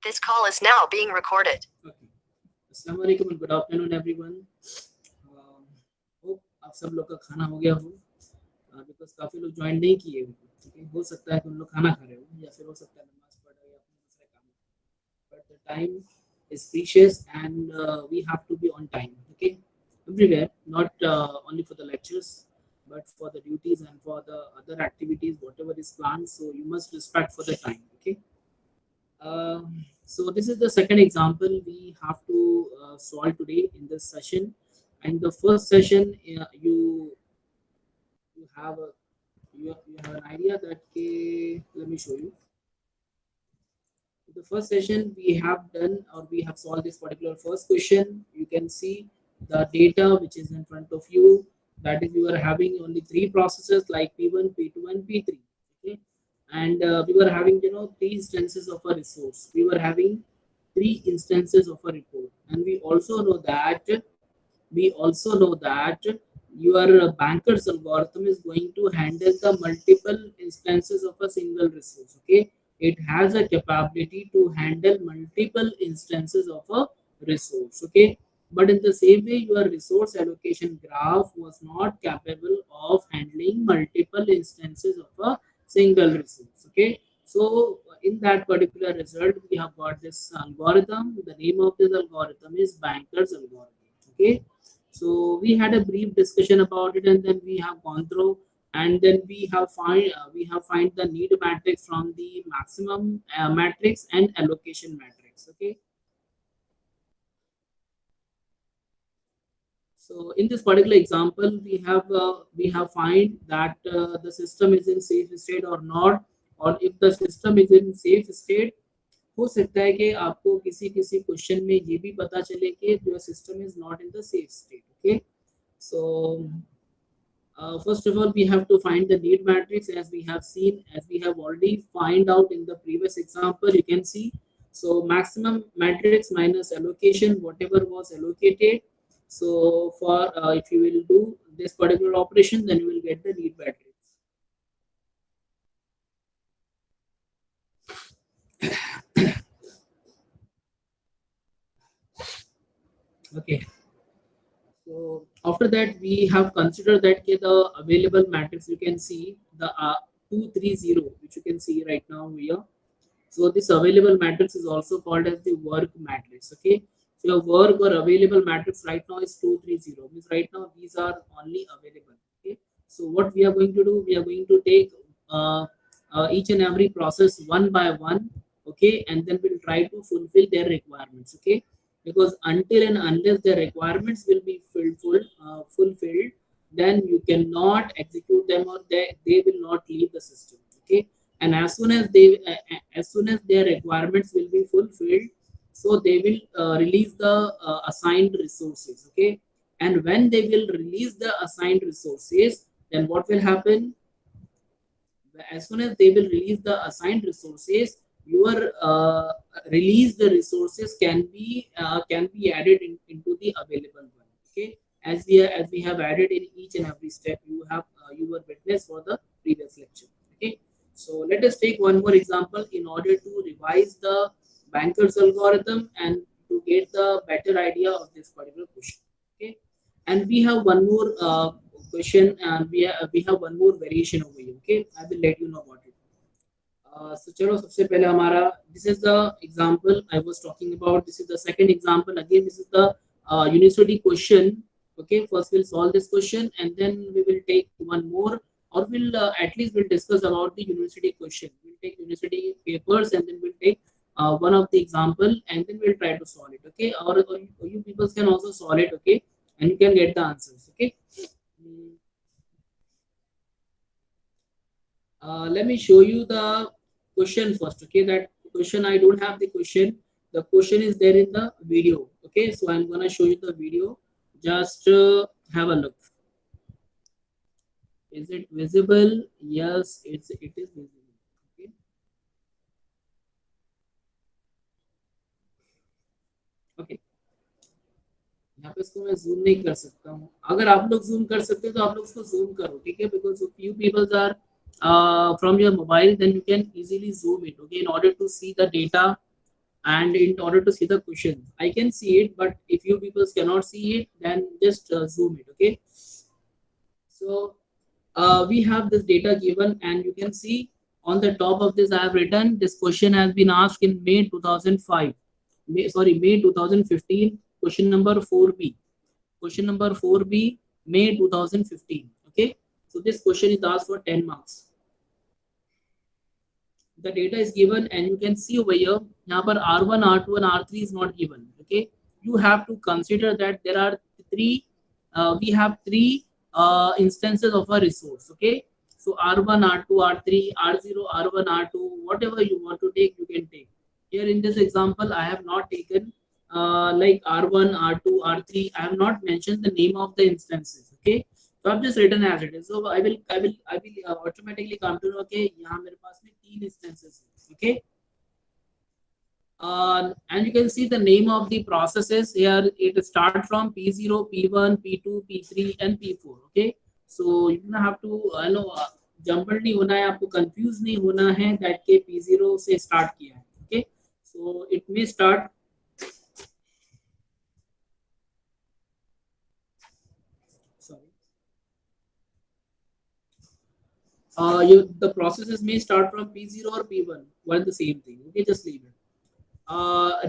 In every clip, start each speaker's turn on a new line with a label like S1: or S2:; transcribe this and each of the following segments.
S1: This call is now being recorded.
S2: Okay. अस्सलाम वालेकुम and good afternoon everyone. Hope आप सब लोग का खाना हो गया हो because काफ़ी लोग ज्वाइन नहीं किए हुए, ठीक है. हो सकता है कि उन लोग खाना खा रहे हो या फिर हो सकता है नमाज पढ़ रहे हो या अपने दूसरे काम में. But the time is precious and we have to be on time, okay, everywhere, not only for the lectures but for the duties and for the other activities whatever is planned, so you must respect for the time, okay. So this is the second example we have to solve today in this session. And the first session, you have a you have an idea that let me show you. The first session we have done or we have solved this particular first question. You can see the data which is in front of you. That is, you are having only three processes like P1, P2, and P3. Okay, and we were having three instances of a resource. We were having three instances of a report, and we also know that your banker's algorithm is going to handle the multiple instances of a single resource. Okay, it has a capability to handle multiple instances of a resource. Okay, but in the same way your resource allocation graph was not capable of handling multiple instances of a single resource. Okay, so in that particular result we have got this algorithm. The name of this algorithm is banker's algorithm. Okay, so we had a brief discussion about it and then we have gone through, and then we have find the need matrix from the maximum matrix and allocation matrix. Okay, so in this particular example we have find that the system is in safe state or not, or if the system is in safe state. हो सकता है कि आपको किसी किसी question में ये भी पता चले कि your system is not in the safe state. Okay, so first of all, we have to find the need matrix as we have seen, as we have already find out in the previous example. You can see, so maximum matrix minus allocation, whatever was allocated. So for if you will do this particular operation, then you will get the need matrix. Okay. So after that, we have considered that the available matrix. You can see the 230, which you can see right now here. So this available matrix is also called as the work matrix. Okay, so your work or available matrix right now is 230. Means right now these are only available. Okay, so what we are going to do, we are going to take each and every process one by one. Okay, and then we'll try to fulfill their requirements. Okay, because until and unless their requirements will be fulfilled, then you cannot execute them or they will not leave the system. Okay, and as soon as their requirements will be fulfilled, so they will release the assigned resources. Okay, and when they will release the assigned resources, then what will happen? As soon as they will release the assigned resources, your release the resources can be added into the available one. Okay, as we have added in each and every step, you were witness for the previous lecture. Okay, so let us take one more example in order to revise the banker's algorithm and to get the better idea of this particular question. Okay, and we have one more question, and we have one more variation over here. Okay, I will let you know about it. So चलो सबसे पहले हमारा, this is the example I was talking about. This is the second example. Again, this is the university question. Okay, first we'll solve this question and then we will take one more, or we'll at least we'll discuss about the university question. We'll take university papers and then we'll take one of the example and then we'll try to solve it. Okay, or you people can also solve it. Okay, and you can get the answers. Okay. Let me show you the question first. Okay, that question, I don't have the question. The question is there in the video. Okay, so I'm gonna show you the video. Just have a look. Is it visible? Yes, it is visible. Okay. Okay. यहाँ पे इसको मैं zoom नहीं कर सकता हूँ. अगर आप लोग जूम कर सकते हो तो आप लोग इसको जूम करो. ठीक है, because if few people are from your mobile, then you can easily zoom it. Okay, in order to see the data and in order to see the question, I can see it, but if you people cannot see it, then just zoom it. Okay. So we have this data given, and you can see on the top of this I have written this question has been asked in May 2005. May 2015. Question number 4B. Question number 4B, May 2015. Okay. So this question is asked for 10 marks. The data is given, and you can see over here, यहाँ पर R1, R2 and R3 is not given. Okay, you have to consider that there are we have three instances of a resource. Okay, so R1, R2, R3, R0, R1, R2, whatever you want to take, you can take. Here in this example, I have not taken like R1, R2, R3. I have not mentioned the name of the instances. Okay, so I've just written as it is. So I will automatically come to know, okay, यहाँ मेरे पास में 3 instances है. Okay, and you can see the name of the processes here. It start from P0, P1, P2, P3 and P4. Okay, so you don't have to jumbled नहीं होना है, आपको confuse नहीं होना है that के P0 से start किया है. Okay, so it may start. The processes may start from P0 or P1, one the same thing. Okay, just leave it.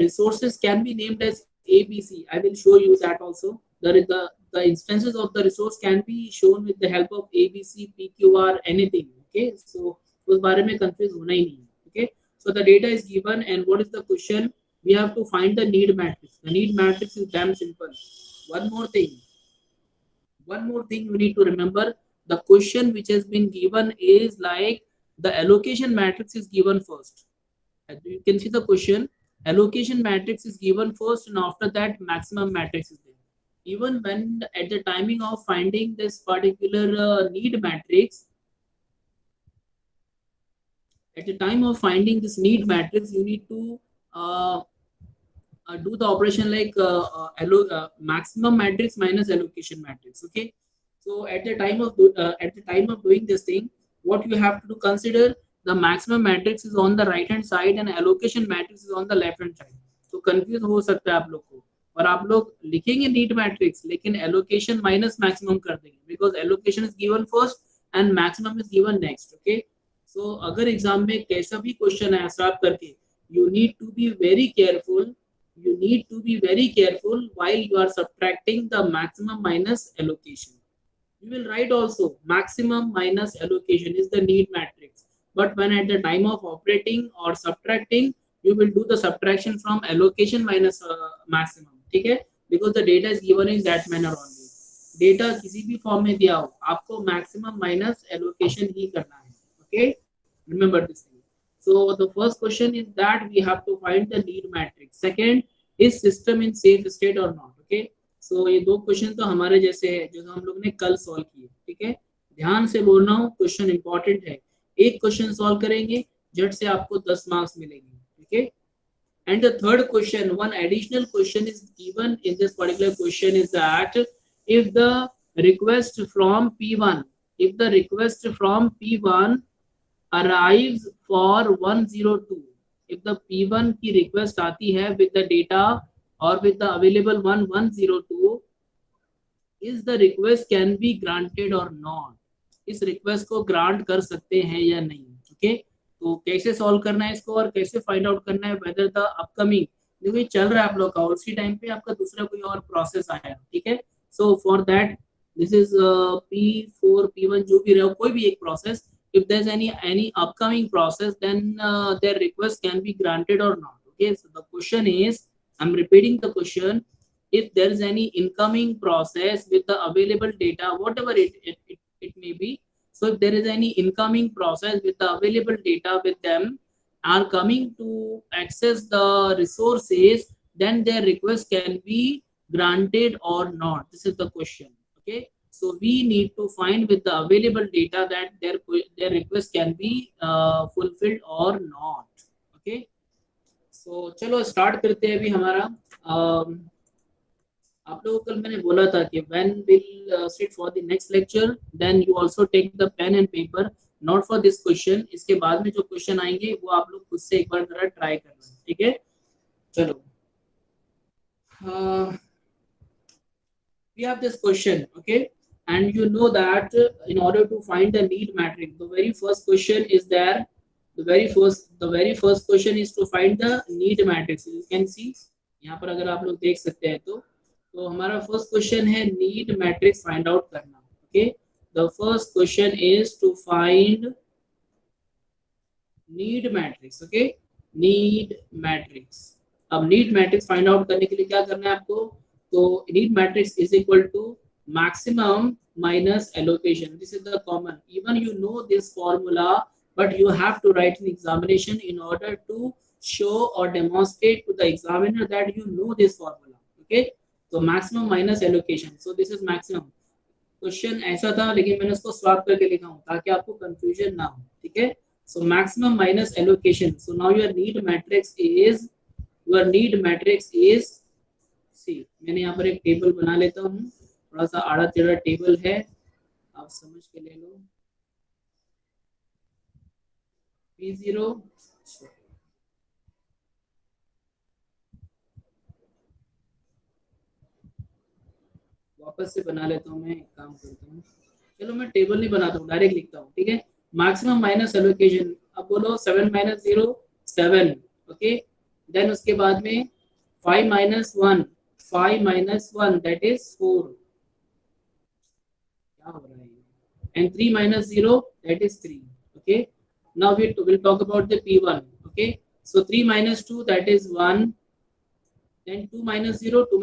S2: Resources can be named as ABC. I will show you that also. The instances of the resource can be shown with the help of ABC, PQR, anything. Okay, so उस बारे में confuse होना ही नहीं. Okay, so the data is given, and what is the question? We have to find the need matrix. The need matrix is damn simple. One more thing you need to remember. The question which has been given is like the allocation matrix is given first. As you can see the question, allocation matrix is given first, and after that maximum matrix is there. Even when at the timing of finding this particular need matrix, at the time of finding this need matrix, you need to do the operation like maximum matrix minus allocation matrix. Okay, so at the time of doing this thing, what you have to consider, the maximum matrix is on the right hand side and allocation matrix is on the left hand side. तो confuse हो सकता है आप लोग को, और आप लोग लिखेंगे नीड मैट्रिक्स लेकिन एलोकेशन माइनस मैक्सिमम कर देंगे, because allocation is given first and maximum is given next. Okay, so अगर एग्जाम में कैसा भी क्वेश्चन है हिसाब करके, you need to be very careful while you are subtracting the maximum minus allocation. You will write also maximum minus allocation is the need matrix, but when at the time of operating or subtracting, you will do the subtraction from allocation minus maximum. ठीक है, because the data is given in that manner only. Data किसी भी form में दिया हो, आपको maximum minus allocation ही करना है. Okay, remember this thing. So the first question is that we have to find the need matrix. Second, is system in safe state or not? Okay, so ये दो question तो हमारे जैसे है जो हम लोग ने कल सॉल्व किए. ठीक है, ध्यान से बोलना हो, क्वेश्चन इंपॉर्टेंट है. एक क्वेश्चन सॉल्व करेंगे, झट से आपको 10 मार्क्स मिलेंगे. ठीक है, and the third question, one additional question is given in this particular question is that if the request from P1 arrives for 102, if the P1 की request आती है with the data or with the available 102, is the request can be granted or not? इस request को grant कर सकते हैं या नहीं. okay? तो कैसे सॉल्व करना है इसको और कैसे फाइंड आउट करना है वेदर द अपकमिंग, देखो ये चल रहा है आप लोग का, उसी टाइम पे आपका दूसरा कोई और प्रोसेस आया. ठीक है, so for that this is P4 P1 जो भी रहे, कोई भी एक process, if there's any upcoming process, then their request can be granted or not. Okay, so the question is, I'm repeating the question, if there is any incoming process with the available data, whatever it may be, so if there is any incoming process with the available data with them are coming to access the resources, then their request can be granted or not. This is the question. Okay, so we need to find with the available data that their request can be fulfilled or not. Okay, so चलो start करते हैं अभी हमारा. आप लोगों को कल मैंने बोला था कि when we'll sit for the next lecture, then you also take the pen and paper, not for this question. इसके बाद में जो क्वेश्चन आएंगे वो आप लोग खुद से एक बार जरा ट्राई करना. ठीक है, चलो, we have this question, okay, and you know that in order to find the need matrix, the very first question is there. The very first question is to find the need matrix. You can see यहाँ पर अगर आप लोग देख सकते हैं तो हमारा फर्स्ट क्वेश्चन है नीड मैट्रिक्स फाइंड आउट करना. Okay, the first question is to find need matrix. Okay, need matrix. अब नीड मैट्रिक्स फाइंड आउट करने के लिए क्या करना है आपको? तो need matrix is equal to maximum minus allocation. This is the common. Even you know this formula, but you have to write an examination in order to show or demonstrate to the examiner that you know this formula. Okay, so maximum minus allocation. So this is maximum. Question ऐसा था लेकिन मैंने उसको swap करके लिखा हूँ ताकि आपको कंफ्यूजन ना हो. ठीक है, so maximum minus allocation. So now your need matrix is see, मैंने यहाँ पर एक टेबल बना लेता हूँ. थोड़ा सा आड़ा टेढ़ा टेबल है, आप समझ के ले लो. P0 वापस से बना लेता हूँ. मैं एक काम करता हूँ, चलो मैं टेबल नहीं बनाता हूँ, डायरेक्ट लिखता हूँ. ठीक है, मैक्सिमम माइनस एलोकेशन. अब बोलो 7 माइनस 0 7. ओके, देन उसके बाद में 5 माइनस 1 दैट इज 4. क्या हो रहा है? And 3 minus 0 that is 3. Okay, now we will talk about the P1. Okay, so 3 minus 2 that is 1. Then 2 minus 0 2.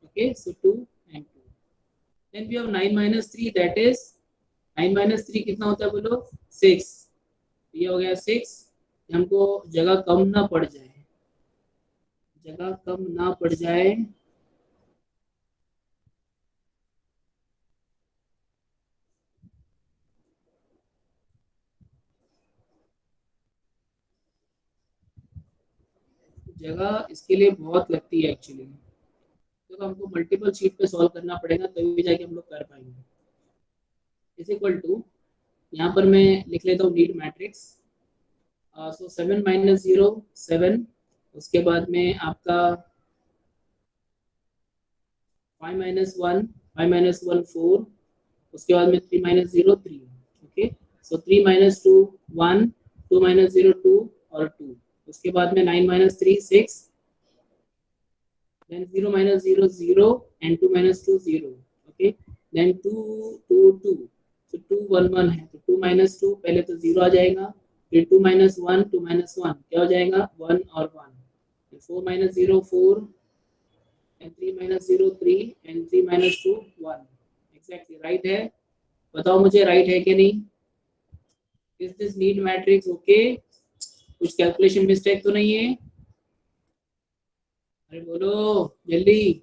S2: Okay, so 2 and 2. Then we have 9 minus 3 that is 9 minus 3 कितना होता है बोलो? 6. ये हो गया 6. हमको जगह कम ना पड़ जाए. जगह इसके लिए बहुत लगती है एक्चुअली, तो हमको मल्टीपल शीट पे सॉल्व करना पड़ेगा तभी जाके हम लोग कर पाएंगे. इज इक्वल टू, यहाँ पर मैं लिख लेता हूँ नीड मैट्रिक्स. सो 7 माइनस 0 7. उसके बाद में आपका 5 माइनस 1 4. उसके बाद में 3 माइनस 0 3. ओके, सो 3 माइनस 2 1, 2 माइनस 0 2 और 2. उसके बाद में 9 minus 3 6. then 0 minus 0 0 and 2 minus 2 0. okay, then 2 2 2. so 2 1 1 है तो 2 minus 2 पहले तो 0 आ जाएगा, फिर 2 minus 1 क्या हो जाएगा? 1 और 1. 4 minus 0 4 and 3 minus 0 3 and 3 minus 2 1. exactly right है. बताओ मुझे राइट है कि नहीं? Is this need matrix okay? कुछ कैलकुलेशन मिस्टेक तो नहीं है? अरे बोलो जल्दी.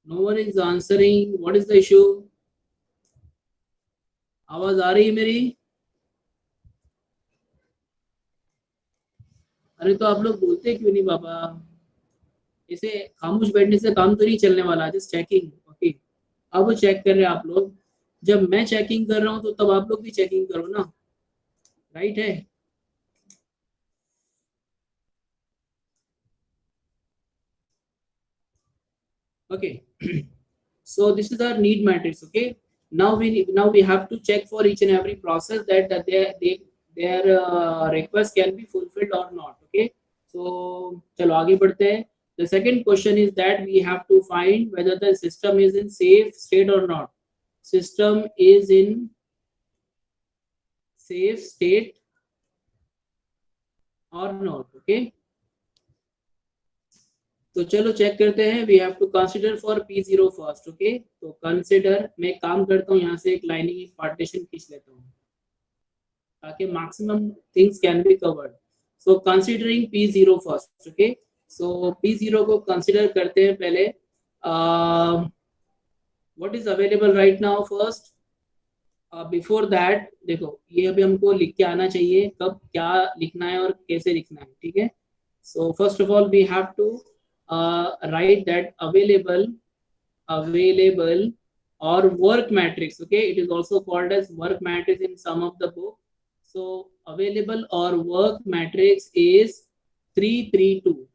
S2: No one is answering. What is the issue? आवाज आ रही है मेरी? अरे तो आप लोग बोलते क्यों नहीं बाबा? इसे खामोश बैठने से काम तो नहीं चलने वाला. Just checking. ओके, अब वो चेक कर रहे हैं आप लोग. जब मैं चेकिंग कर रहा हूँ तो तब आप लोग भी चेकिंग करो ना. राइट है? okay. So this is our need matrix. okay, now we have to check for each and every process that their request can be fulfilled or not. okay, so चलो आगे बढ़ते हैं. The second question is that we have to find whether the system is in safe state or not. System is in safe state or not. okay, तो चलो check करते हैं. We have to consider for P0 first. Okay, तो consider मैं काम करता हूँ, यहाँ से एक लाइनिंग एक पार्टीशन खींच लेता हूँ ताकि maximum things can be covered. So considering P0 first. Okay, so P0 को कंसीडर करते हैं पहले. What is available right now first. Before that देखो, ये अभी हमको लिख के आना चाहिए कब क्या लिखना है और कैसे लिखना है. ठीक है, so first of all we have to write that available available or work matrix. Okay, it is also called as work matrix in some of the book. So available or work matrix is 332.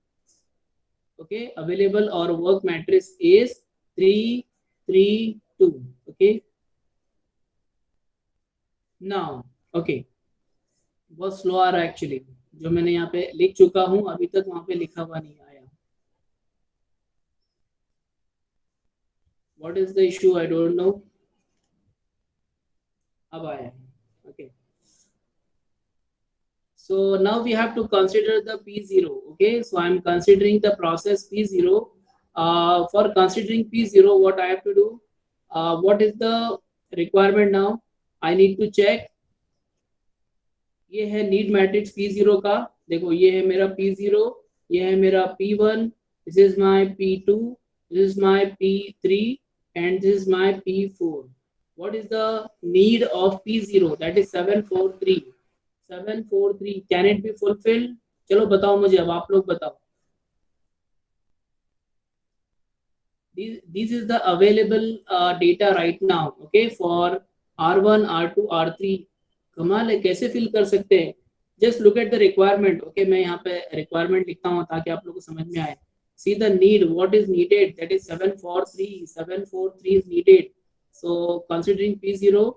S2: Okay, available or work matrix is 332. Okay, now okay, बहुत slow आ रहा है actually, जो मैंने यहाँ पे लिख चुका हूँ अभी तक वहां पे लिखा हुआ नहीं आया. What is the issue? I don't know. अब आया. Okay. So now we have to consider the P0. Okay, so I'm considering the process P0. For considering P0, what I have to do? What is the requirement now? I need to check. ये है need matrix P0 का. देखो ये है मेरा P0, ये है मेरा P1, this is my P2, this is my P3, and this is my P4. What is the need of P0? That is 743. 743. Can it be fulfilled? चलो बताओ मुझे, अब आप लोग बताओ. This is the available data right now. Okay, for R1, R2, R3. कमाल है, कैसे फिल कर सकते हैं? Just look at the requirement. Okay, मैं यहाँ पे requirement लिखता हूँ ताकि आप लोगों को समझ में आए. See the need. What is needed? That is 743. 743 is needed. So considering P0,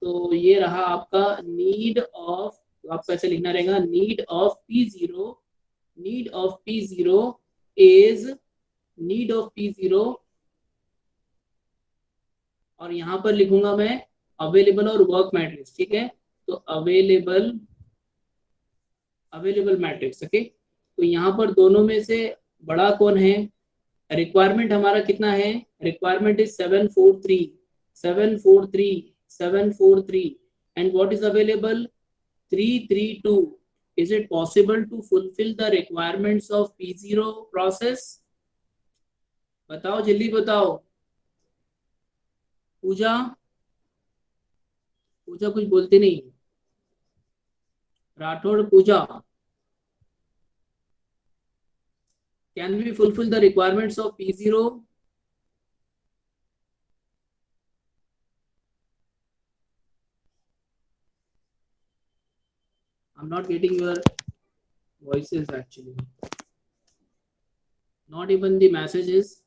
S2: तो ये रहा आपका need of, आपको ऐसे लिखना रहेगा, need of P0. Need of P0 is need of P0, और यहां पर लिखूंगा मैं अवेलेबल और वर्क मैट्रिक्स. ठीक है, तो अवेलेबल मैट्रिक्स. ओके, तो यहाँ पर दोनों में से बड़ा कौन है? रिक्वायरमेंट हमारा कितना है? Requirement is 743. 743. 743. And what is available? 332. Is it possible to fulfill the requirements of P0 process? बताओ, जल्दी बताओ. पूजा कुछ बोलते नहीं. राठौड़ पूजा, can we fulfill the requirements of P0? I'm not getting your voices actually. Not even the messages.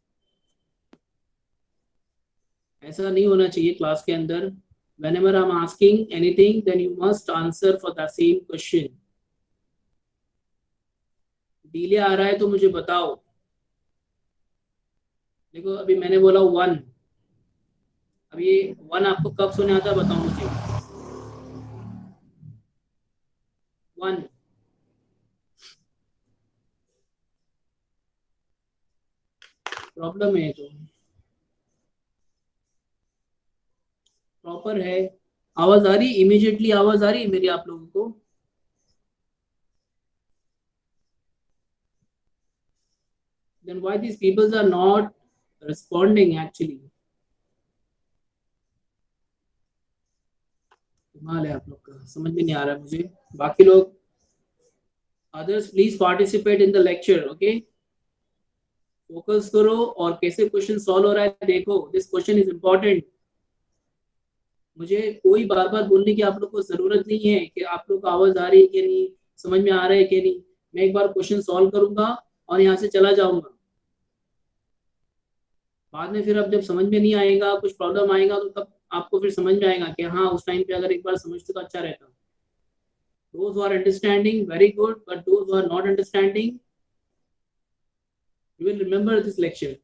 S2: ऐसा नहीं होना चाहिए क्लास के अंदर. Whenever I'm asking anything, then you must answer for the same question. Delay आ रहा है तो मुझे बताओ. देखो अभी मैंने बोला 1. अब ये 1 आपको कब सुने आता है बताओ मुझे. 1. प्रॉब्लम है तो प्रॉपर है. आवाज आ रही? इमीडिएटली आवाज आ रही है मेरी आप लोगों को? Then why these people are not responding actually? कमाल है आप लोग का, समझ में नहीं आ रहा है मुझे. बाकी लोग, others please participate in the lecture. Okay, focus करो और कैसे क्वेश्चन सॉल्व हो रहा है देखो. This question is important. मुझे कोई बार बार बोलने की आप लोग को जरूरत नहीं है कि आप लोग को आवाज आ रही है कि नहीं, समझ में आ रहा है कि नहीं. मैं एक बार क्वेश्चन सॉल्व करूंगा और यहाँ से चला जाऊंगा. बाद में फिर अब जब समझ में नहीं आएगा, कुछ प्रॉब्लम आएगा, तो तब आपको फिर समझ में आएगा कि हाँ उस टाइम पे अगर एक बार समझते तो अच्छा रहता. Those who are understanding, very good, but those who are not understanding, you will remember this lecture.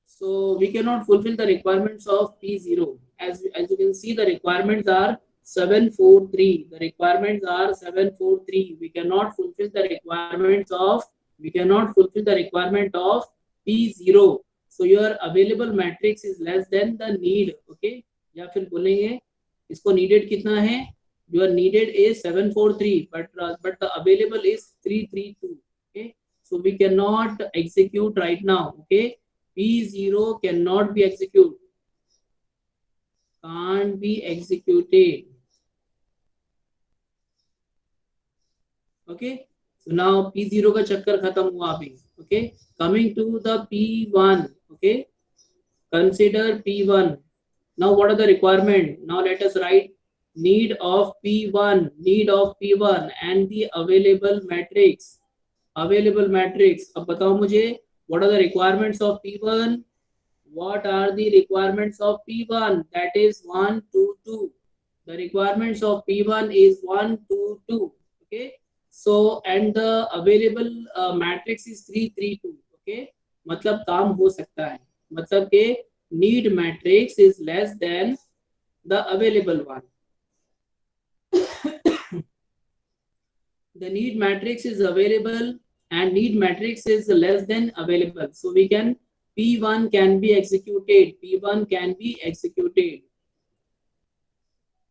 S2: So we cannot fulfill the requirements of P0. As you can see, the requirements are 743. The requirements are 743. We cannot fulfill the requirement of P0. So your available matrix is less than the need. Okay, या फिर बोलेंगे इसको needed कितना है? Your needed is 743, but the available is 332. Okay, so we cannot execute right now. Okay, P0 cannot be executed. Can't be executed. Okay, so now P0 का चक्कर खत्म हुआ अभी. Okay, coming to the P1. Okay, consider P1. Now what are the requirement? Now let us write need of P1, and the available matrix. Available matrix. अब बताओ मुझे what are the requirements of P1? What are the requirements of P1? That is 1, 2, 2. The requirements of P1 is 1, 2, 2. Okay. So and the available matrix is 3, 3, 2. Okay. मतलब काम हो सकता है. मतलब के need matrix is less than the available one. The need matrix is available and need matrix is less than available. So we can P1 can be executed. P1 can be executed.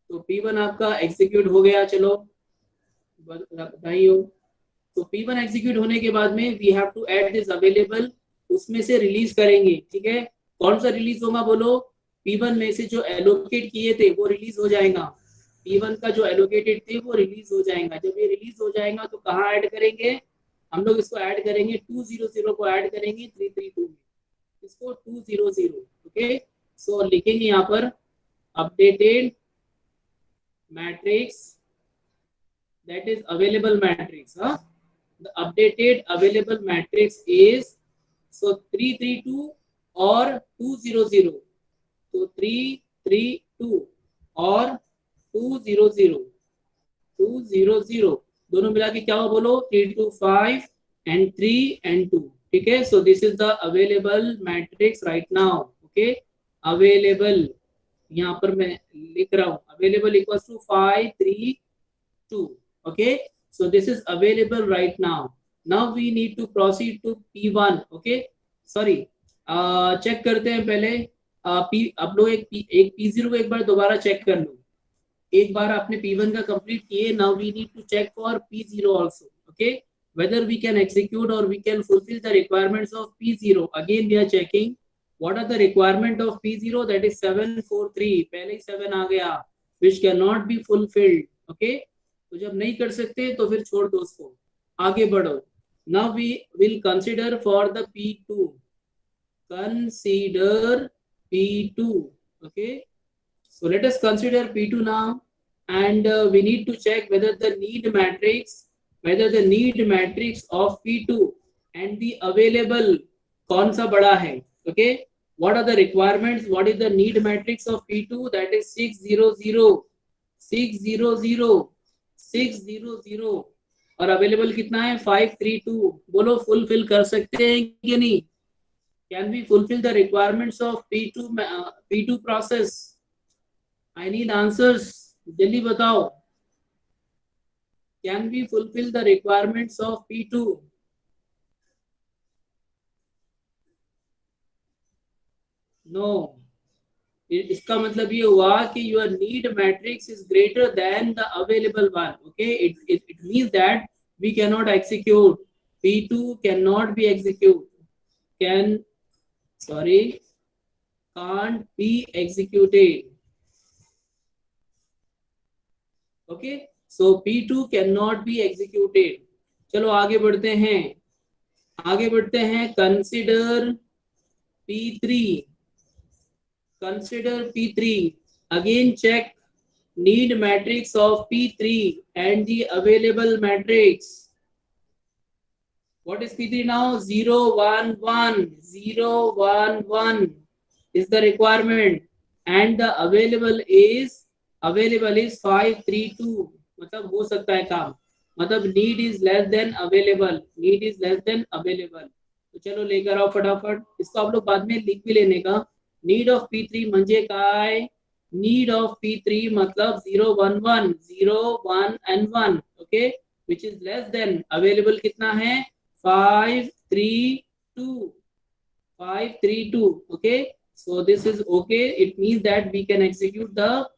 S2: तो P1 आपका execute हो गया. चलो बधाई हो. तो P1 execute होने के बाद में we have to add this available. उसमें से रिलीज करेंगे. ठीक है. कौन सा रिलीज होगा बोलो. P1 में से जो एलोकेट किए थे वो रिलीज हो जाएगा. P1 का जो एलोकेटेड थे वो रिलीज हो जाएगा. जब ये रिलीज हो जाएगा तो कहाँ ऐड करेंगे. हम लोग इसको ऐड करेंगे 200 को ऐड करेंगे 332 में. इसको 200. ओके. सो लिखेंगे यहाँ पर updated matrix, that is available matrix. The updated available matrix is so 332 or 200. So 332 or 200. 200 दोनों मिला के क्या हो बोलो. 325 and 3 and 2. ठीक है. So this is the available matrix right now. Okay. Available यहाँ पर मैं लिख रहा हूँ. Available equals to 5, 3, 2. Okay. So this is available right now. Now we need to proceed to P1. Okay. Sorry. Check करते हैं पहले. आप लोग एक P0 को एक बार दोबारा चेक कर लो. एक बार आपने P1 का कंप्लीट किए. Now we need to check for P0 also. Okay. Whether we can execute or we can fulfill the requirements of P0. Again we are checking what are the requirement of P0. That is 743. पहले ही 7 आ गया. Which cannot be fulfilled. Okay. तो जब नहीं कर सकते तो फिर छोड़ दो उसको. आगे बढ़ो. Now we will consider for the P2. Consider P2. Okay. So let us consider P2 now, and we need to check whether the need matrix of P2 and the available कौन सा बड़ा है. Okay. What are the requirements? What is the need matrix of P2? That is 600. 600 और available कितना है 532. बोलो fulfil कर सकते हैं कि नहीं. Can we fulfill the requirements of P2 process? I need answers. जल्दी बताओ. Can we fulfill the requirements of P2? No. इसका मतलब ये हुआ कि your need matrix is greater than the available one. Okay. It means that we cannot execute. P2 cannot be executed. Can't be executed. Okay. So P2 cannot be executed. चलो आगे बढ़ते हैं. Consider P3. Consider P3. Again check need matrix of P3 and the available matrix. What is P3 now? 0, 1, 1. 0, 1, 1 is the requirement, and the available is 532. मतलब हो सकता है काम. मतलब need is less than available. तो चलो लेकर आओ फटाफट. इसको आप लोग बाद में लिख भी लेने का. Need of P3 म्हणजे काय. Need of P3 मतलब 0, 1, 1. 0, 1 and 1. Okay. Which is less than available कितना है 532. 532. Okay. So this is okay. It means that we can execute the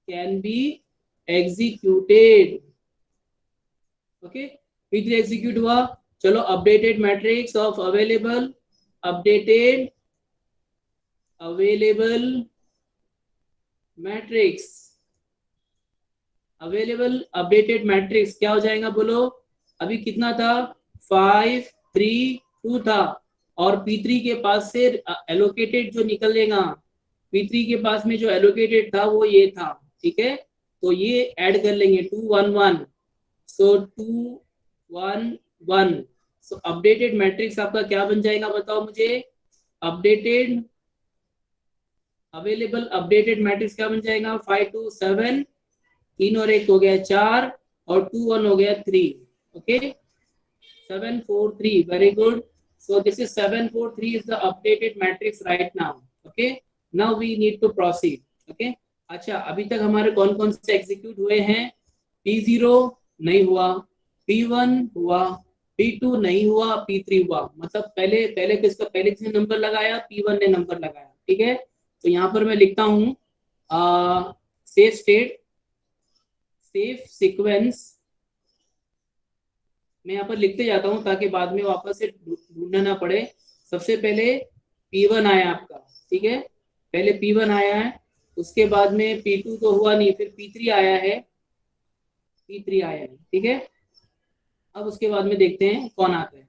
S2: can be executed. Okay. P3 execute हुआ. चलो updated matrix of available matrix. Available updated matrix क्या हो जाएगा बोलो. अभी कितना था 532 था. और P3 के पास से एलोकेटेड जो निकलेगा, P3 के पास में जो एलोकेटेड था वो ये था, ठीक है। तो ये ऐड कर लेंगे 211, सो 211, सो अपडेटेड मैट्रिक्स आपका क्या बन जाएगा बताओ मुझे। अपडेटेड अवेलेबल अपडेटेड मैट्रिक्स क्या बन जाएगा, 527, 3 और 1 हो गया 4, और 21 हो गया 3, okay. 743, very good. So this is 743 is the updated matrix right now, okay. Now we need to proceed, okay. अच्छा, अभी तक हमारे कौन कौन से एग्जीक्यूट हुए हैं। P0 नहीं हुआ, P1 हुआ, P2 नहीं हुआ, P3 हुआ। मतलब पहले पहले किसने नंबर लगाया, P1 ने नंबर लगाया, ठीक है। तो यहाँ पर मैं लिखता हूँ सेफ स्टेट, सेफ सीक्वेंस, मैं यहाँ पर लिखते जाता हूँ ताकि बाद में वापस से ढूंढना ना पड़े। सबसे पहले P1 आया आपका, ठीक है, पहले P1 आया है, उसके बाद में P2 तो हुआ नहीं, फिर P3 आया है, P3 आया है, ठीक है। अब उसके बाद में देखते हैं कौन आता है।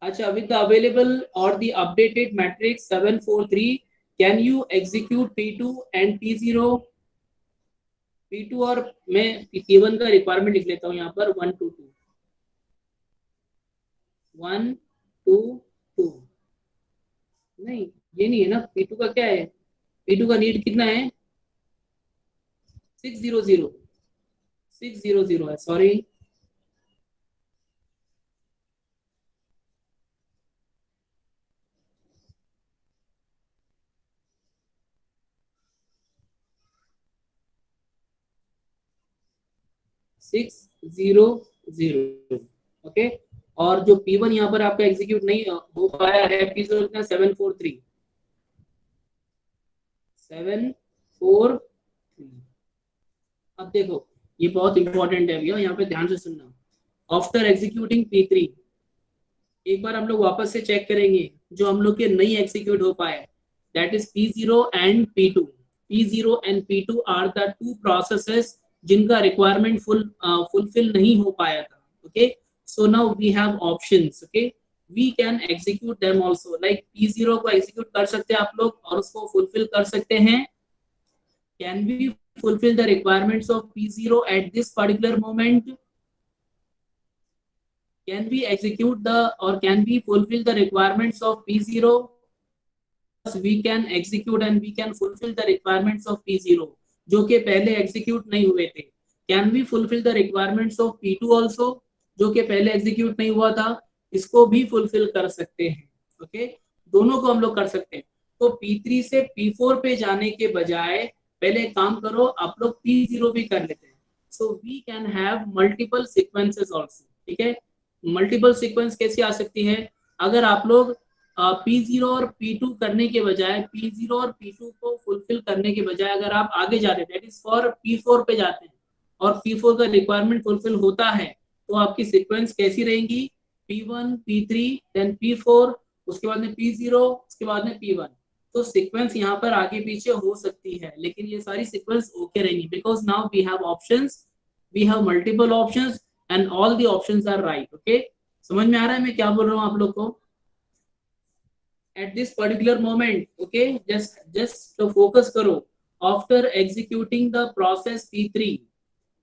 S2: अच्छा, विद द अवेलेबल और the updated matrix 743 can you execute P2 and P0। P2 और मैं P1 का रिक्वायरमेंट लिख लेता हूँ यहाँ पर 1 2 2 1 2 2, नहीं ये नहीं है ना, P2 का क्या है, P2 का नीड कितना है, 600, 600 है, sorry. Six zero zero, okay. और जो P1 यहाँ पर आपका एग्जीक्यूट नहीं हो पाया है, P0 कितना, 743, 743। अब देखो, ये बहुत इंपॉर्टेंट है भैया, यहाँ पे ध्यान से सुनना। आफ्टर एग्जीक्यूटिंग P3, एक बार हम लोग वापस से चेक करेंगे जो हम लोग के नहीं एग्जीक्यूट हो पाए, that is P0 and P2। P0 and P2 are the two processes जिनका रिक्वायरमेंट फुलफिल नहीं हो पाया था, okay. So now we have options, okay, we can execute them also, like P0 को एग्जीक्यूट कर सकते हैं आप लोग और उसको फुलफिल कर सकते हैं। Can we fulfill the requirements of P0 at this particular moment? Can we execute the or can we fulfill the requirements of P0? We can execute and we can fulfill the requirements of P0 जो कि पहले execute नहीं हुए थे। Can we fulfill the requirements of P2 also जो कि पहले execute नहीं हुआ था, इसको भी fulfill कर सकते हैं, ओके। दोनों को हम लोग कर सकते हैं। तो P3 से P4 पे जाने के बजाय पहले एक काम करो, आप लोग P0 भी कर लेते हैं। So we can have multiple sequences also, ठीक है। मल्टीपल सीक्वेंस कैसी आ सकती है, अगर आप लोग P0 और P2 करने के बजाय, P0 और P2 को फुलफिल करने के बजाय अगर आप आगे जा रहे हैं, दैट इज फॉर P4 पे जाते हैं और P4 का रिक्वायरमेंट फुलफिल होता है, तो आपकी सीक्वेंस कैसी रहेंगी, P1 P3 देन P4, उसके बाद में P0, उसके बाद में P1। तो सीक्वेंस यहाँ पर आगे पीछे हो सकती है, लेकिन ये सारी सीक्वेंस ओके रहेंगी, because now we have options, we have multiple options and all the options are right, okay. समझ में आ रहा है मैं क्या बोल रहा हूँ आप लोग को at this particular moment, okay, just to focus karo। After executing the process P3,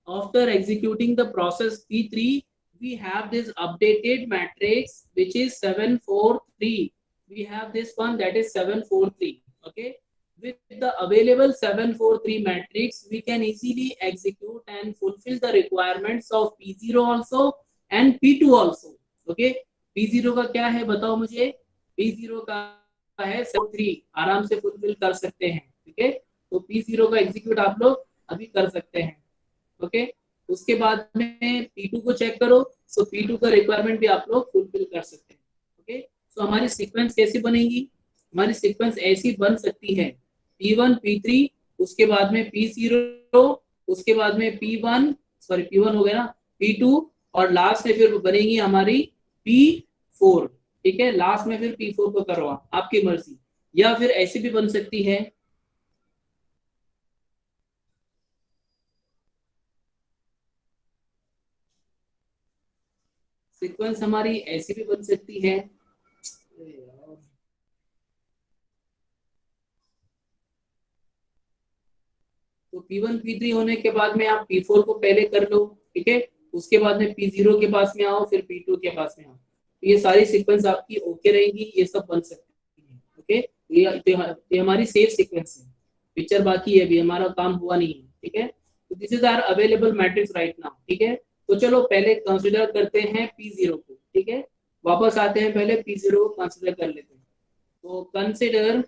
S2: after executing the process P3, we have this updated matrix which is 743, we have this one that is 743, okay। With the available 743 matrix we can easily execute and fulfill the requirements of P0 also and P2 also, okay। P0 का क्या है बताओ मुझे, P0 का है 743, आराम से fulfil कर सकते हैं, ठीक है। तो P0 का एग्जीक्यूट आप लोग अभी कर सकते हैं, ओके। उसके बाद में P2 को चेक करो, सो P2 का रिक्वायरमेंट भी आप लोग फुलफिल कर सकते हैं, ओके। सो हमारी सीक्वेंस कैसी बनेगी, हमारी सीक्वेंस ऐसी बन सकती है P1 P3, उसके बाद में P0, उसके बाद में P1, सॉरी P1 हो गया ना, P2, और लास्ट में फिर बनेगी हमारी P4, ठीक है। लास्ट में फिर P4 को करो आपकी मर्जी, या फिर ऐसी भी बन सकती है, सीक्वेंस हमारी ऐसी भी बन सकती है, तो P1 P3 होने के बाद में आप P4 को पहले कर लो, ठीक है, उसके बाद में P0 के पास में आओ, फिर P2 के पास में आओ, तो ये सारी सीक्वेंस आपकी ओके रहेंगी, ये सब बन सकती है। ओके, ये हमारी सेफ सीक्वेंस है, पिक्चर बाकी है, अभी हमारा काम हुआ नहीं है, ठीक है। तो this is our available matrix right now, ठीक है। तो चलो पहले कंसिडर करते हैं P0 को, ठीक है, वापस आते हैं, पहले P0 को कंसिडर कर लेते हैं। तो consider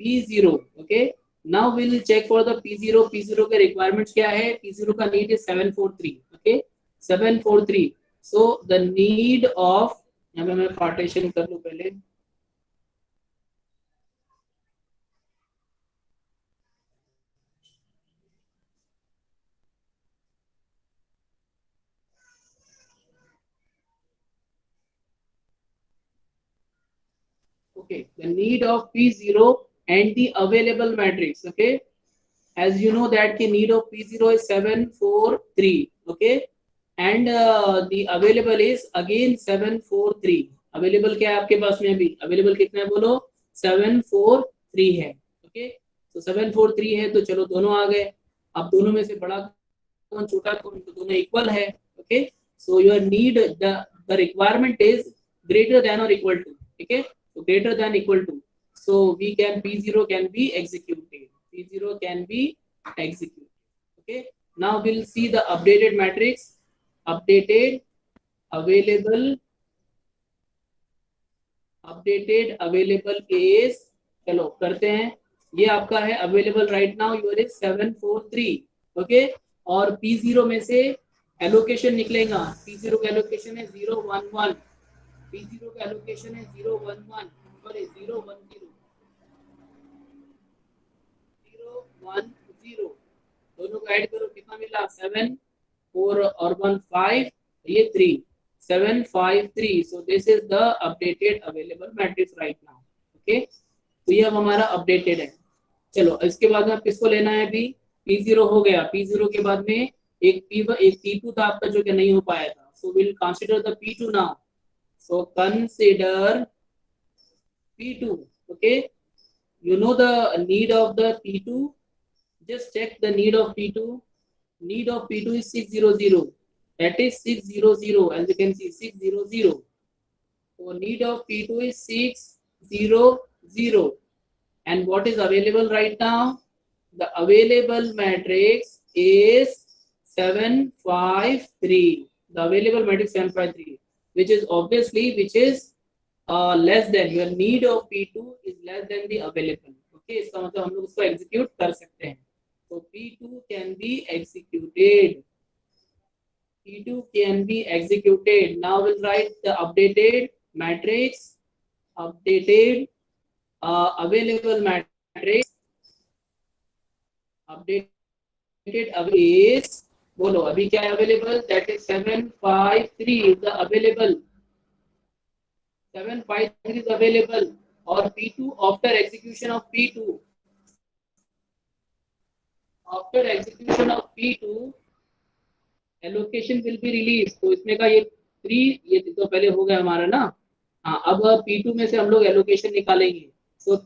S2: P0, okay. Now we will check for the P0। P0 के रिक्वायरमेंट्स क्या है? P0 का need is 743, okay, 743। So the need of, यहाँ पे मैं पार्टीशन कर लूं पहले, okay, the need of P0 and the available matrix, okay, as you know that the need of P0 is 743, okay, and the available is again 743। available क्या है आपके पास में? अभी available कितना है बोलो? 743 है, ओके। तो 743 है, तो चलो दोनों आ गए। अब दोनों में से बड़ा कौन, छोटा कौन? तो दोनों इक्वल है, okay. So your need, the requirement is greater than और इक्वल टू, ठीक है, so greater than equal to, so we can P0 can be executed, P0 can be executed, okay। Now we'll see the updated matrix, updated available, updated available is, चलो करते हैं, ये आपका है available right now, your is 743, okay. और P0 में से allocation निकलेगा, P0 का एलोकेशन है 011, P0 का एलोकेशन है 011, सॉरी 010, 010, दोनों को ऐड करो, कितना मिला? 7 4 और 1 5, ये 3, 753। So this is the updated available matrix right now, okay. तो ये अब हमारा अपडेटेड है। चलो इसके बाद में किसको लेना है? अभी P0 हो गया, P0 के बाद में एक P2 था आपका जो कि नहीं हो पाया था, so will consider the P2 now. So consider P2, okay, you know the need of the P2, just check the need of P2, need of P2 is 600, that is 600, as you can see 600, so need of P2 is 600, and what is available right now? The available matrix is 753, the available matrix 753, which is obviously, which is less than, your need of P2 is less than the available, okay। इसका मतलब हम लोग उसको execute कर सकते हैं, तो P2 can be executed, P2 can be executed। Now we'll write the updated matrix, updated available matrix, updated is, बोलो अभी क्या है available? that is 753 is the available, 753 is available, or P2 after execution of P2, after execution of P2 allocation will be released। तो इसमें का ये 3, ये तो पहले हो गया हमारा ना, हाँ, अब P2 में से हम लोग एलोकेशन निकालेंगे, तो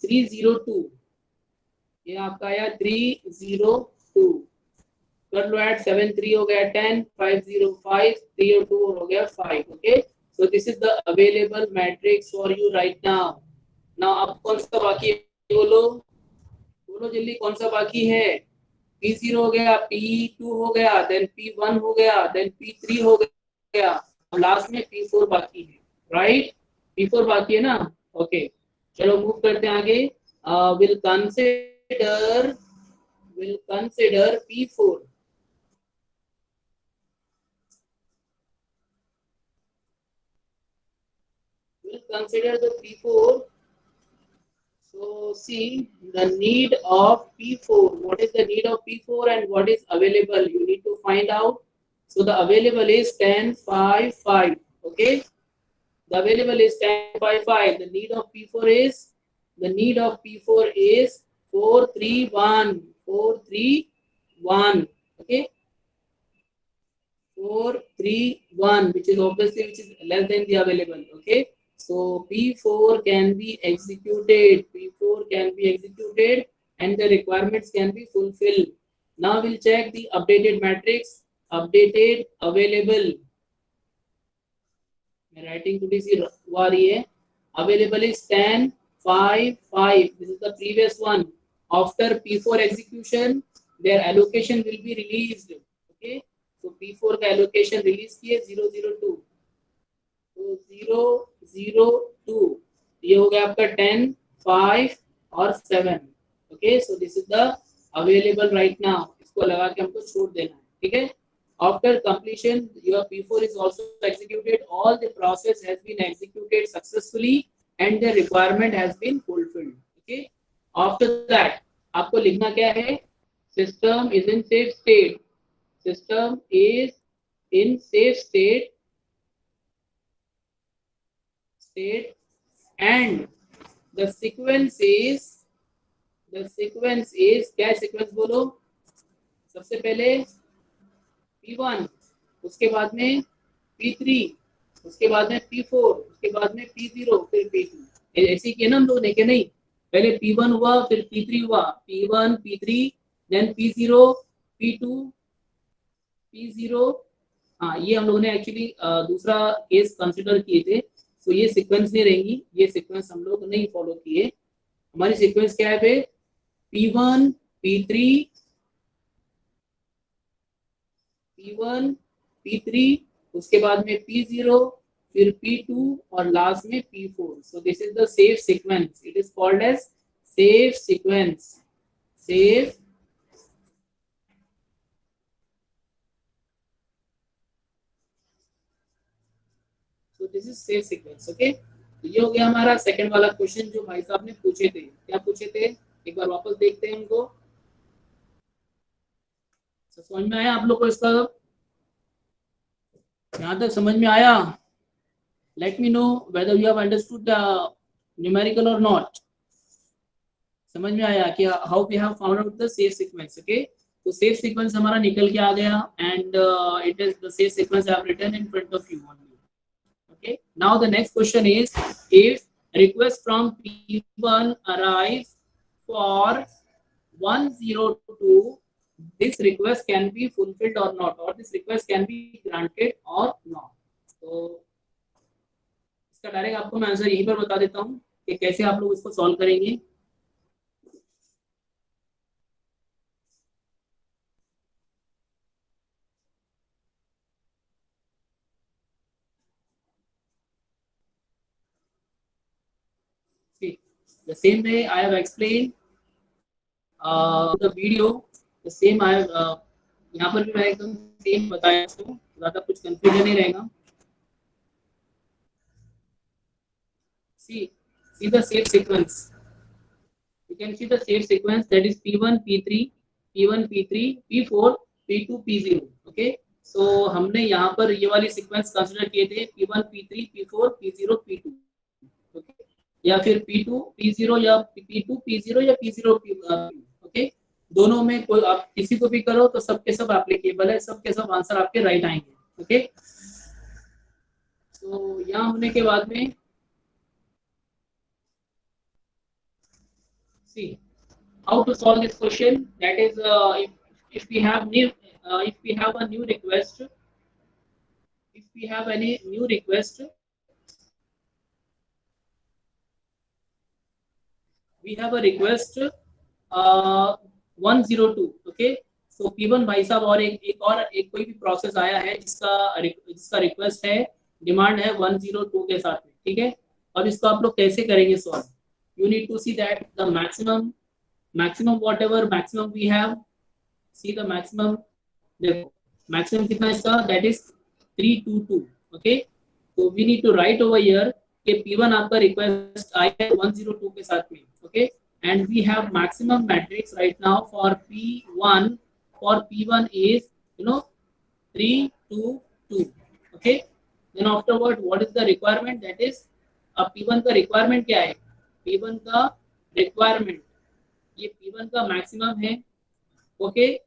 S2: 302, ये आपका आया 302, कर लो ऐड, 7 3 हो गया 10, 505, 3 और 2 हो गया 5, okay. So this is the available matrix for you right now. Now अब कौन सा बाकी है बोलो, बोलो जल्दी, कौन सा बाकी है? P0 हो गया, P2 हो गया, देन P1 हो गया, देन P3 हो गया, लास्ट में P4 बाकी है, राइट? P4 बाकी है ना, ओके। चलो मूव करते हैं आगे, will consider P4, will consider the P4। So see the need of P4. What is the need of P4 and what is available? You need to find out. So the available is 1055. Okay. The available is 1055. The need of P4 is, the need of P4 is 431. 431. Okay. 4 3 1, which is obviously which is less than the available. Okay, so P4 can be executed, P4 can be executed and the requirements can be fulfilled. Now we'll check the updated matrix, updated available. मैं writing थोड़ी सी हुआ रही है. Available is 10 5 5. This is the previous one. After P4 execution, their allocation will be released. Okay, so P4 का allocation release किए 002. तो 002 ये हो गया आपका 10 5 और 7. Okay, so this is the available right now. इसको लगा के हमको छोड़ देना है. ठीक है. After completion, your P4 is also executed. All the process has been executed successfully and the requirement has been fulfilled. Okay. After that, आपको लिखना क्या है? System is in safe state. System is in safe state. And the sequence is क्या sequence बोलो? सबसे पहले P1, उसके बाद में P3, उसके बाद में P4, उसके बाद में P0, फिर P2. ऐसे किया ना हम लोगों ने कि नहीं? पहले P1 हुआ, फिर P3 हुआ, P1, P3, then P0, P2, P0. हाँ, ये हम लोगों ने एक्चुअली दूसरा केस कंसिडर किए थे. तो ये सीक्वेंस नहीं रहेंगी, ये सीक्वेंस हम लोग नहीं फॉलो किए. हमारी सीक्वेंस क्या है पे? P1, P3, P3, उसके बाद में P0, फिर P2 और लास्ट में P4. So this is the safe sequence. It is called as safe sequence. Safe so this is safe sequence. Okay. तो ये हो गया हमारा सेकंड वाला क्वेश्चन जो भाई साहब ने पूछे थे. क्या पूछे थे? एक बार वापस देखते हैं उनको. समझ में आया आप लोग को? इसका यहाँ तक समझ में आया? Let me know whether you have understood the numerical or not. समझ में आया कि how we have found out the safe sequence. Okay, तो safe sequence हमारा निकल के आ गया and it is the safe sequence I have written in front of you only. Okay, now the next question is, if request from P1 arrives for 102, this request can be fulfilled or not, or this request can be granted or not. तो इसका direct आपको मैं answer यहीं पर बता देता हूँ कि कैसे आप लोग इसको सॉल्व करेंगे. See, the same way I have explained the video, the same I have यहाँ पर भी मैं एकदम सेम बताया आपको, ज़्यादा कुछ कंफ्यूजन नहीं रहेगा. See the safe sequence. You can see the safe sequence, that is P1, P3, P1, P3, P4, P2, P0. Okay. So हमने यहाँ पर ये वाली सीक्वेंस कंसिडर किए थे P1, P3, P4, P0, P2. Okay. या फिर P2, P0 या P2, P0 या P0, P2. Okay. दोनों में कोई आप किसी को भी करो तो सबके सब एप्लीकेबल है, सबके सब आंसर आपके राइट आएंगे. ओके. तो यहाँ होने के बाद में see how to solve this question. That is if we have a new request, if we have any new request, we have a request 102. Okay, so P1 भाई साहब और एक कोई भी प्रोसेस आया है जिसका रिक्वेस्ट है, डिमांड है 102 के साथ में. ठीक है. अब इसको आप लोग कैसे करेंगे solve? You need to see that the maximum whatever maximum we have, see the maximum. देखो maximum कितना है इसका? That is 322. Okay, so we need to write over here कि P1 आपका रिक्वेस्ट आया है 102 के साथ में. Okay, and we have maximum matrix right now for P1. For P1 is 322. Okay, then afterward what is the requirement? That is P1 का requirement क्या है? P1 का रिक्वायरमेंट, ये P1 का मैक्सिमम है. ओके.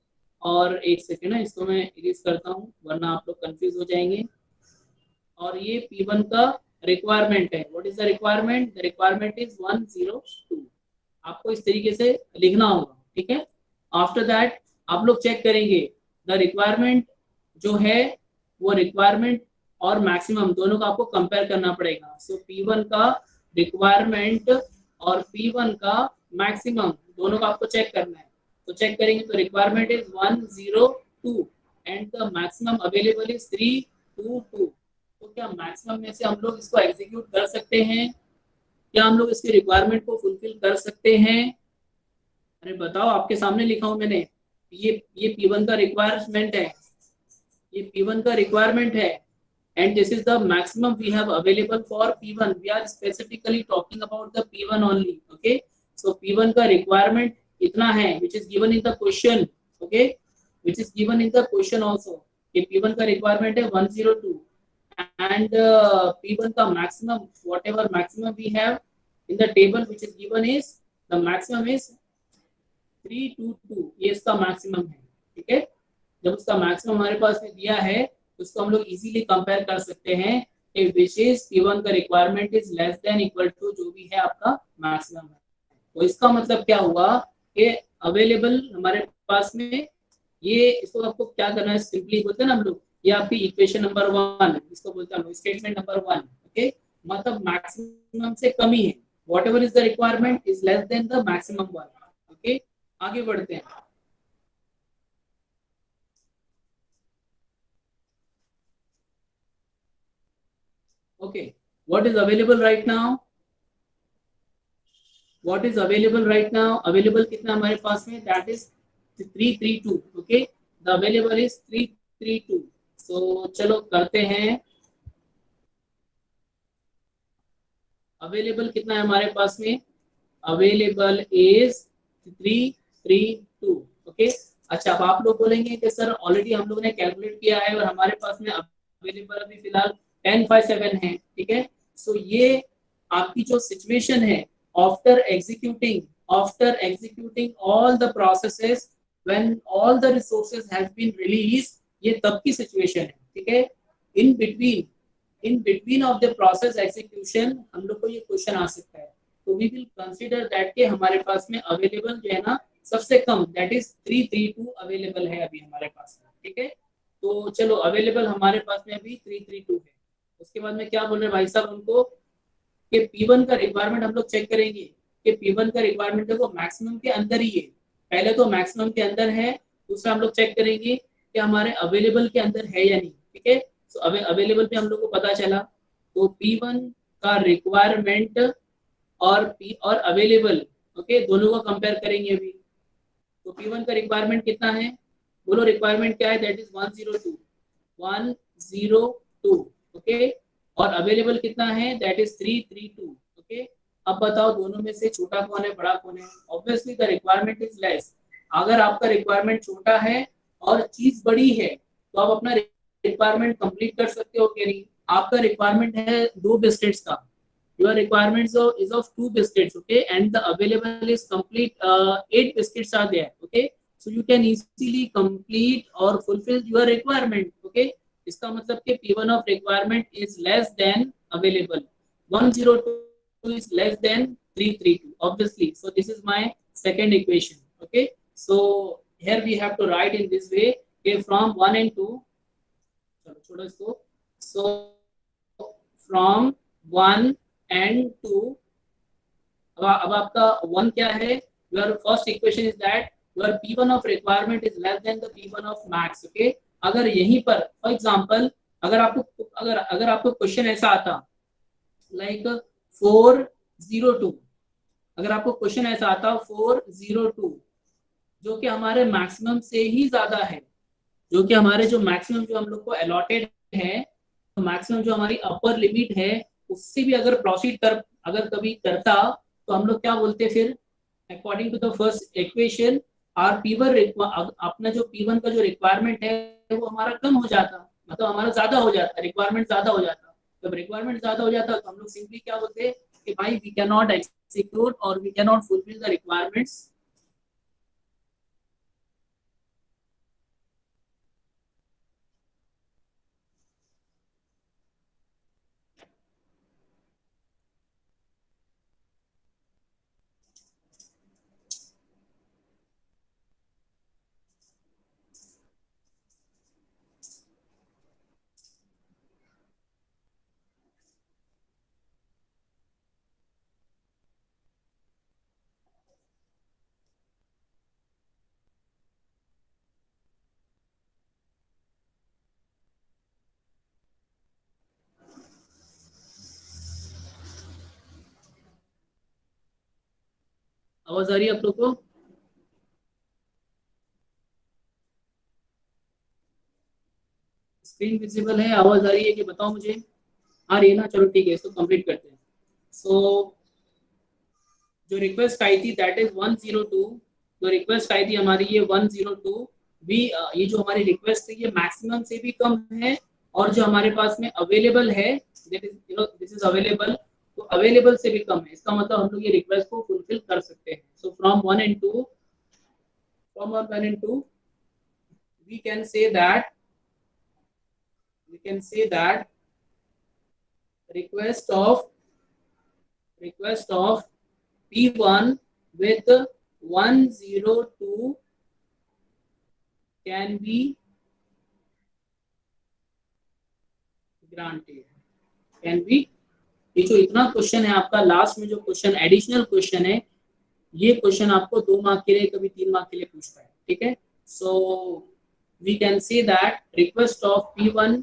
S2: और एक सेकेंड है, इसको मैं इरेज करता हूँ वरना आप लोग कंफ्यूज हो जाएंगे। और ये P1 का रिक्वायरमेंट है। What is the requirement? The requirement is 102। आपको इस तरीके से लिखना होगा, ठीक है। आफ्टर दैट आप लोग चेक करेंगे द रिक्वायरमेंट जो है वो रिक्वायरमेंट और मैक्सिमम दोनों का आपको कंपेयर करना पड़ेगा। सो P1 का रिक्वायरमेंट और P1 का मैक्सिमम दोनों का आपको चेक करना है। तो चेक करेंगे तो requirement is 102 and the maximum available is 322। तो क्या मैक्सिमम में से हम लोग इसको एग्जीक्यूट कर सकते हैं? क्या हम लोग इसकी रिक्वायरमेंट को फुलफिल कर सकते हैं? अरे बताओ, आपके सामने लिखा हूं मैंने। ये P1 का रिक्वायरमेंट है, ये P1 का रिक्वायरमेंट है and this is the maximum we have available for P1. We are specifically talking about the P1 only. Okay, so P1 का requirement इतना है which is given in the question. Okay, which is given in the question also. ये P1 का requirement है 102 and P1 का maximum whatever maximum we have in the table which is given is the maximum is 322। ये इसका maximum है, ठीक है। जब उसका मैक्सिमम हमारे पास में दिया है तो उसको हम लोग इजीली कंपेयर कर सकते हैं कि विशेष P1 का requirement is less than equal to जो भी है आपका मैक्सिमम है। तो इसका मतलब क्या हुआ कि अवेलेबल हमारे पास में ये, इसको आपको क्या करना है, सिंपली बोलते हैं ना हम लोग, ये आपकी इक्वेशन नंबर 1, इसको बोलते हैं स्टेटमेंट नंबर 1। ओके, मतलब मैक्सिमम से कम ही है, whatever is the requirement is less then the maximum one. Okay, आगे बढ़ते हैं। Okay, what is available right now? What is available right now? Available कितना हमारे पास में? That is 332. Okay, the available is 332. So चलो करते हैं। Available कितना है हमारे पास में? Available is 332. Okay, अच्छा, अब आप लोग बोलेंगे कि सर ऑलरेडी हम लोगों ने कैलकुलेट किया है और हमारे पास में अवेलेबल अभी फिलहाल 1057 है, ठीक है। सो ये आपकी जो सिचुएशन है after executing all the processes when all the resources have been release, ये तब की सिचुएशन है, ठीक है। In between of the process execution हम लोग को ये क्वेश्चन आ सकता है। तो वी विल कंसीडर दैट के हमारे पास में अवेलेबल जो है ना सबसे कम, दैट इज 332 अवेलेबल है अभी हमारे पास में, ठीक है। तो चलो अवेलेबल हमारे पास में अभी 332 है। उसके बाद में क्या बोल रहे हैं भाई साहब उनको कि P1 का रिक्वायरमेंट हम लोग चेक करेंगे कि P1 का रिक्वायरमेंट देखो मैक्सिमम के अंदर ही है। पहले तो मैक्सिमम के अंदर है, दूसरा हम लोग चेक करेंगे कि हमारे अवेलेबल के अंदर है या नहीं, ठीक है। सो अवेलेबल पे हम लोग को पता चला तो P1 का रिक्वायरमेंट और अवेलेबल, ओके, दोनों को कंपेयर करेंगे अभी। तो P1 का रिक्वायरमेंट कितना है? बोलो रिक्वायरमेंट क्या है? That is 102। ओके, और अवेलेबल कितना है? That is 332। ओके, अब बताओ दोनों में से छोटा कौन है, बड़ा कौन है? Obviously the requirement is less. अगर आपका रिक्वायरमेंट छोटा है और चीज बड़ी है तो आप अपना रिक्वायरमेंट कंप्लीट कर सकते हो कि नहीं? आपका रिक्वायरमेंट है 2 बिस्किट्स का, your requirements is of 2 biscuits, okay, and the available is complete 8 biscuits are there, okay, so you can easily complete or fulfill your requirement, okay। इसका मतलब कि P1 of requirement is less than available, 102 is less than 332 obviously, so this is my second equation, okay। So here we have to write in this way, okay, from 1 and 2, चलो छोड़ो इसको, so from 1 and 2, अब आपका 1 क्या है? Your first equation is that your P1 of requirement is less than the P1 of max, okay। अगर यहीं पर फॉर एग्जांपल अगर आपको क्वेश्चन ऐसा आता लाइक 402, अगर आपको क्वेश्चन ऐसा आता 402 जो कि हमारे मैक्सिमम से ही ज्यादा है, जो कि हमारे जो मैक्सिमम जो हम लोग को अलॉटेड है, तो मैक्सिमम जो हमारी अपर लिमिट है उससे भी अगर प्रोसीड अगर कभी करता तो हम लोग क्या बोलते फिर? According to the first equation are P1 अपना जो P1 का जो रिक्वायरमेंट है वो हमारा कम हो जाता, मतलब हमारा ज्यादा हो जाता, रिक्वायरमेंट ज्यादा हो जाता। जब रिक्वायरमेंट ज्यादा हो जाता तो हम लोग सिंपली क्या बोलते हैं कि भाई वी कैन नॉट एक्सिक्यूट और we can not fulfill the requirements आवाज आ रही है आप लोग को? स्क्रीन विजिबल है, आवाज आ रही है कि बताओ मुझे? आ रही है ना, चलो ठीक है, इसको कंप्लीट करते हैं। सो जो रिक्वेस्ट आई थी दैट इज 102, जो रिक्वेस्ट आई थी हमारी ये 102 भी, ये जो हमारी रिक्वेस्ट है ये मैक्सिमम से भी कम है, और जो हमारे पास में अवेलेबल है that is this is available, तो अवेलेबल से भी कम है। इसका मतलब हम लोग ये रिक्वेस्ट को फुलफिल कर सकते हैं। So from 1 and 2, from 1 and 2 we can say that we can say that request of request of P1 with 102 can be granted, can be। ये जो इतना क्वेश्चन है आपका, लास्ट में जो क्वेश्चन एडिशनल क्वेश्चन है, ये क्वेश्चन आपको 2 मार्क के लिए, कभी 3 मार्क के लिए पूछता है, ठीक है। So we can say that request of P1,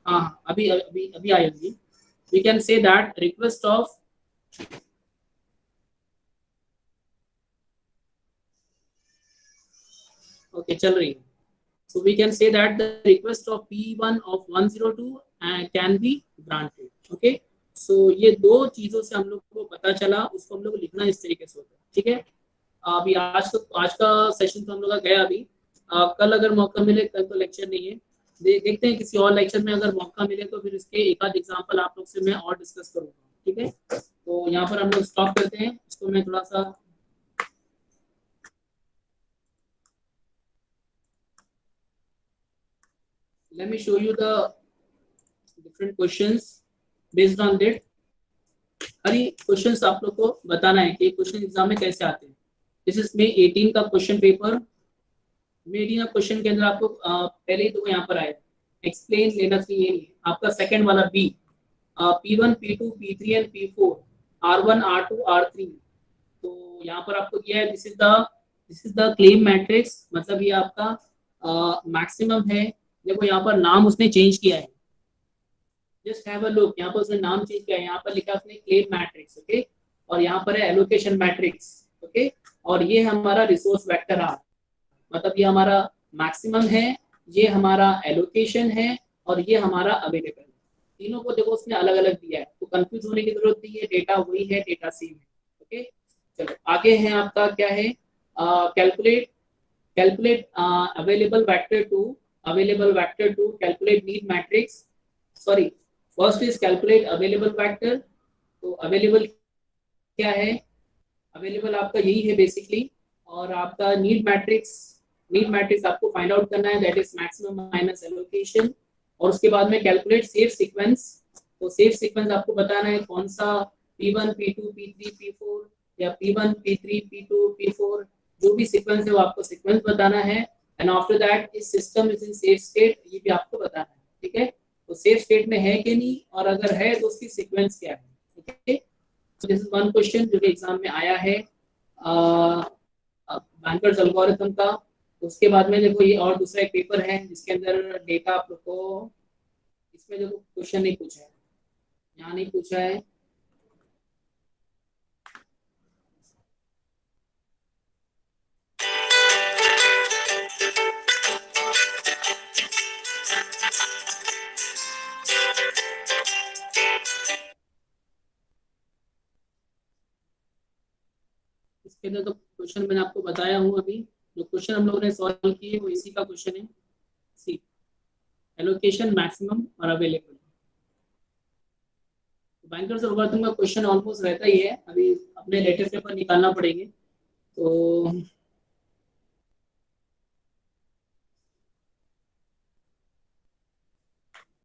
S2: हाँ अभी अभी अभी आएगी, we can say that request of okay चल रही है। So we can say that the request of P1 of 102 can be granted. Okay. So ये दो चीजों से हम लोग को पता चला, उसको हम लोग लिखना इस तरीके से होता है, ठीक है। अभी आज का सेशन तो हम लोग का गया अभी। कल अगर मौका मिले, कल तो लेक्चर नहीं है, देखते हैं किसी और लेक्चर में अगर मौका मिले तो फिर इसके एक आध एग्जाम्पल आप लोग से मैं और डिस्कस करूंगा, ठीक है। तो यहाँ पर हम लोग स्टॉप करते हैं, इसको मैं थोड़ा सा let me show you the different questions based on that। अरे क्वेश्चंस आप लोग को बताना है कि क्वेश्चन एग्जाम में कैसे आते हैं। दिस इज मे 18 का क्वेश्चन पेपर। मे 18 का क्वेश्चन के अंदर आपको पहले ही तो यहाँ पर आया एक्सप्लेन लेना चाहिए, ये आपका सेकंड वाला B, P1 P2 P3 and P4 R1 R2 R3। तो यहाँ पर आपको दिया है this is the claim matrix, मतलब ये आपका मैक्सिमम है। देखो यहाँ पर नाम उसने चेंज किया है, जस्ट हैव अ लुक, यहाँ पर उसने नाम चेंज किया है, यहाँ पर लिखा उसने क्लेम मैट्रिक्स, ओके। और यहाँ पर है एलोकेशन मैट्रिक्स, ओके। और ये हमारा रिसोर्स वेक्टर आर, मतलब ये हमारा मैक्सिमम है, ये हमारा एलोकेशन है, और ये हमारा अवेलेबल है। तीनों को देखो उसने अलग अलग दिया है, तो कंफ्यूज होने की जरूरत नहीं है, डेटा वही है, डेटा सेम है, ओके। चलो आगे है आपका क्या है, calculate calculate available vector to calculate need matrix, sorry first is calculate available vector. तो अवेलेबल क्या है, अवेलेबल आपका यही है बेसिकली, और आपका नीड मैट्रिक्स आपको फाइंड आउट करना है, that is maximum minus allocation. और उसके बाद में कैलकुलेट सेफ सीक्वेंस, तो सेफ सीक्वेंस आपको बताना है कौन सा, P1 P2 P3 P4 या P1 P3 P2 P4, जो भी सीक्वेंस है वो आपको सीक्वेंस बताना है। एंड आफ्टर दैट इस system is in safe state, ये भी आपको बताना है, ठीक है। तो सेफ स्टेट में है कि नहीं, और अगर है तो उसकी सीक्वेंस क्या है, okay. This is one question जो कि एग्जाम में आया है बैंकर्स एल्गोरिथम का। उसके बाद में देखो ये और दूसरा एक पेपर है जिसके अंदर डेटा आप लोग को, इसमें देखो क्वेश्चन नहीं पूछा है, यहाँ नहीं पूछा है, इसके अंदर तो क्वेश्चन मैंने आपको बताया हूँ अभी। जो क्वेश्चन हम लोगों ने सॉल्व किए वो इसी का क्वेश्चन है, सी एलोकेशन मैक्सिमम और अवेलेबल। बैंकर्स एल्गोरिथम का क्वेश्चन ऑलमोस्ट रहता ही है, अभी अपने लेटेस्ट पेपर निकालना पड़ेंगे। तो